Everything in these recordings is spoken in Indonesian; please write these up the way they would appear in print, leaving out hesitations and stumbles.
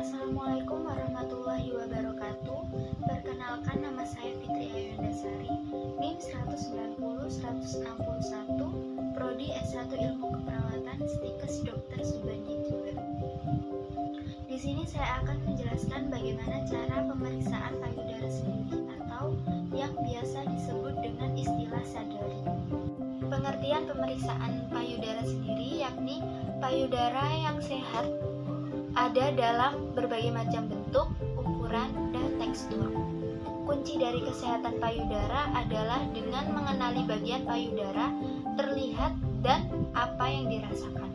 Assalamualaikum warahmatullahi wabarakatuh. Perkenalkan, nama saya Fitri Ayundasari, NIM 190-161, Prodi S1 Ilmu Keperawatan, Stikes Dr. Subandi Jember. Di sini saya akan menjelaskan bagaimana cara pemeriksaan payudara sendiri atau yang biasa disebut dengan istilah sadari. Pengertian pemeriksaan payudara sendiri yakni payudara yang sehat ada dalam berbagai macam bentuk, ukuran, dan tekstur. Kunci dari kesehatan payudara adalah dengan mengenali bagian payudara terlihat dan apa yang dirasakan.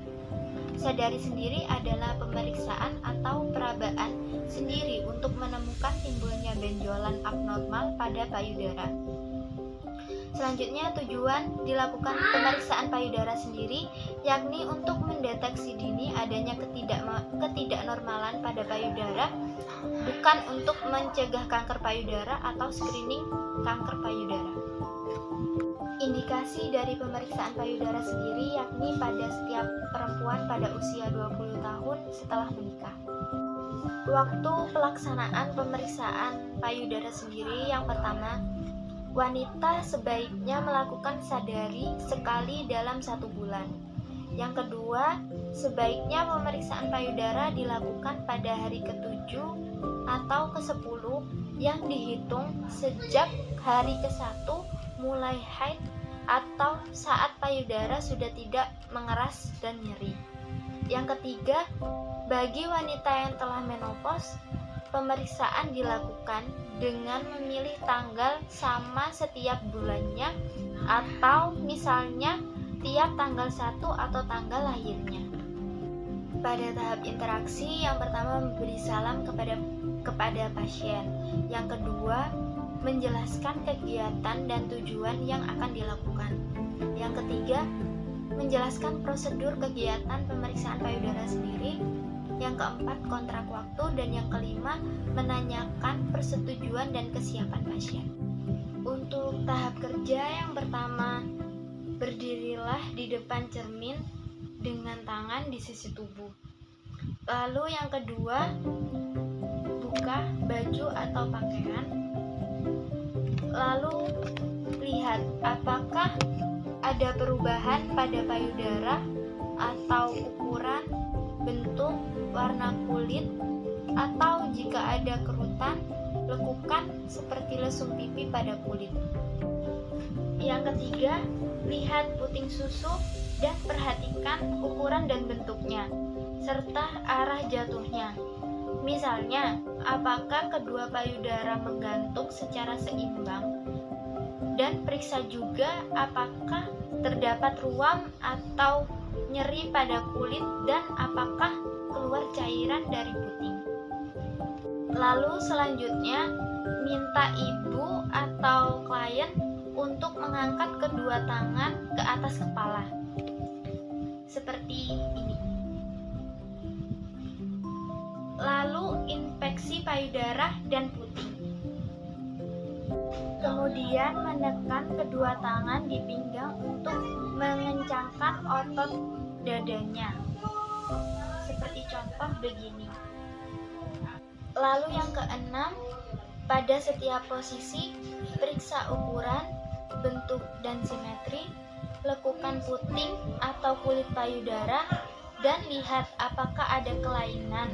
Sadari sendiri adalah pemeriksaan atau perabaan sendiri untuk menemukan timbulnya benjolan abnormal pada payudara. Selanjutnya, tujuan dilakukan pemeriksaan payudara sendiri yakni untuk mendeteksi dini adanya ketidaknormalan pada payudara, bukan untuk mencegah kanker payudara atau screening kanker payudara. Indikasi dari pemeriksaan payudara sendiri yakni pada setiap perempuan pada usia 20 tahun setelah menikah. Waktu pelaksanaan pemeriksaan payudara sendiri yang pertama, wanita sebaiknya melakukan sadari sekali dalam 1 bulan. Yang kedua, sebaiknya pemeriksaan payudara dilakukan pada hari ke-7 atau ke-10 yang dihitung sejak hari ke-1 mulai haid atau saat payudara sudah tidak mengeras dan nyeri. Yang ketiga, bagi wanita yang telah menopause, pemeriksaan dilakukan dengan memilih tanggal sama setiap bulannya atau misalnya tiap tanggal 1 atau tanggal lahirnya. Pada tahap interaksi, yang pertama memberi salam kepada pasien. Yang kedua, menjelaskan kegiatan dan tujuan yang akan dilakukan. Yang ketiga, menjelaskan prosedur kegiatan pemeriksaan payudara sendiri. Yang keempat, kontrak waktu. Dan yang kelima, menanyakan persetujuan dan kesiapan pasien. Untuk tahap kerja yang pertama, berdirilah di depan cermin dengan tangan di sisi tubuh. Lalu yang kedua, buka baju atau pakaian. Lalu lihat apakah ada perubahan pada payudara atau ukuran, bentuk, warna kulit, atau jika ada kerutan, lekukan seperti lesung pipi pada kulit. Yang ketiga, lihat puting susu dan perhatikan ukuran dan bentuknya, serta arah jatuhnya. Misalnya, apakah kedua payudara menggantung secara seimbang, dan periksa juga apakah terdapat ruam atau nyeri pada kulit dan apakah keluar cairan dari puting. Lalu selanjutnya, minta ibu atau klien untuk mengangkat kedua tangan ke atas kepala. Seperti ini. Lalu inspeksi payudara dan puting. Kemudian menekan kedua tangan di pinggang untuk mengencangkan otot dadanya. Seperti contoh begini. Lalu yang keenam, pada setiap posisi periksa ukuran, bentuk dan simetri, lekukan puting atau kulit payudara dan lihat apakah ada kelainan.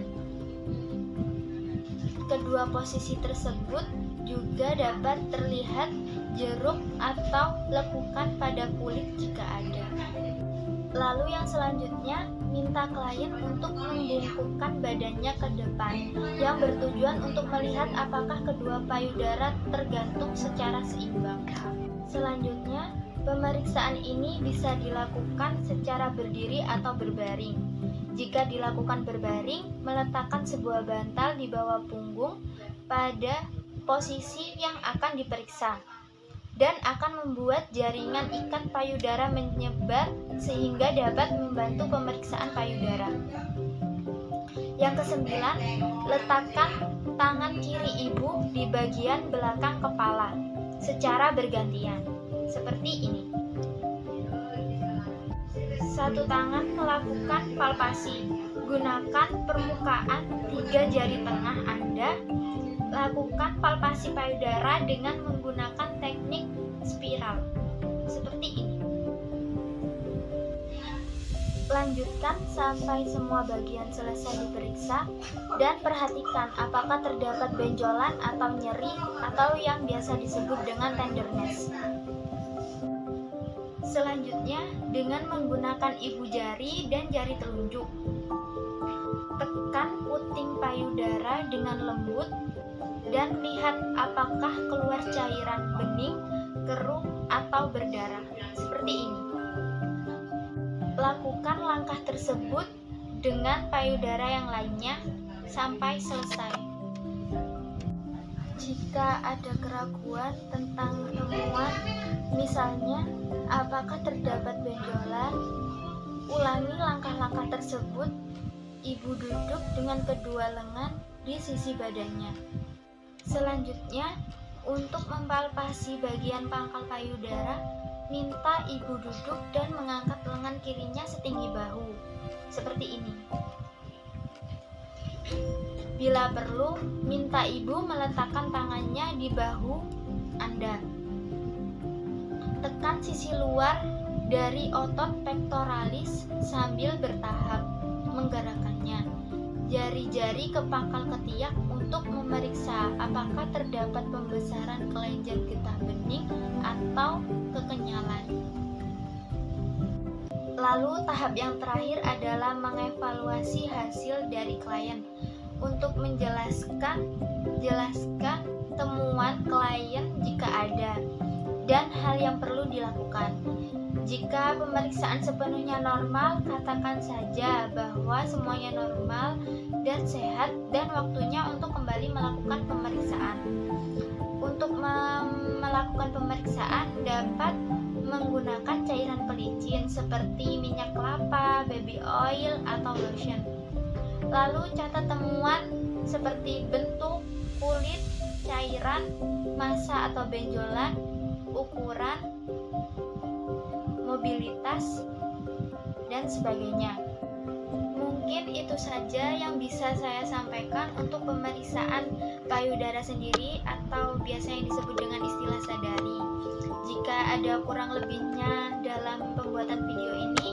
Kedua posisi tersebut juga dapat terlihat jeruk atau lekukan pada kulit jika ada. Lalu yang selanjutnya, minta klien untuk membungkukkan badannya ke depan yang bertujuan untuk melihat apakah kedua payudara tergantung secara seimbang. Selanjutnya, pemeriksaan ini bisa dilakukan secara berdiri atau berbaring. Jika dilakukan berbaring, meletakkan sebuah bantal di bawah punggung pada posisi yang akan diperiksa dan akan membuat jaringan ikat payudara menyebar sehingga dapat membantu pemeriksaan payudara. Yang kesembilan, letakkan tangan kiri ibu di bagian belakang kepala secara bergantian, seperti ini. Satu tangan melakukan palpasi, gunakan permukaan hingga jari tengah Anda. Lakukan palpasi payudara dengan menggunakan teknik spiral seperti ini. Lanjutkan sampai semua bagian selesai diperiksa dan perhatikan apakah terdapat benjolan atau nyeri atau yang biasa disebut dengan tenderness. Selanjutnya, dengan menggunakan ibu jari dan jari telunjuk, tekan puting payudara dengan lembut dan lihat apakah keluar cairan bening, keruh, atau berdarah seperti ini. Lakukan langkah tersebut dengan payudara yang lainnya sampai selesai. Jika ada keraguan tentang temuan, misalnya apakah terdapat benjolan, ulangi langkah-langkah tersebut. Ibu duduk dengan kedua lengan di sisi badannya. Selanjutnya, untuk mempalpasi bagian pangkal payudara, minta ibu duduk dan mengangkat lengan kirinya setinggi bahu, seperti ini. Bila perlu, minta ibu meletakkan tangannya di bahu Anda. Tekan sisi luar dari otot pectoralis sambil bertahap menggerakkannya. Jari-jari ke pangkal ketiak untuk memeriksa apakah terdapat pembesaran kelenjar getah bening atau kekenyalan. Lalu tahap yang terakhir adalah mengevaluasi hasil dari klien. Untuk jelaskan temuan klien jika ada dan hal yang perlu dilakukan. Jika pemeriksaan sepenuhnya normal, katakan saja bahwa semuanya normal dan sehat dan waktunya untuk kembali melakukan pemeriksaan. Untuk melakukan pemeriksaan dapat menggunakan cairan pelicin seperti minyak kelapa, baby oil, atau lotion. Lalu catat temuan seperti bentuk, kulit, cairan, massa atau benjolan, ukuran, mobilitas, dan sebagainya. Mungkin itu saja yang bisa saya sampaikan untuk pemeriksaan payudara sendiri atau biasa yang disebut dengan istilah sadari. Jika ada kurang lebihnya dalam pembuatan video ini,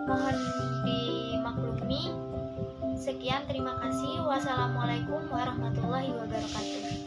mohon dimaklumi. Sekian, terima kasih. Wassalamualaikum warahmatullahi wabarakatuh.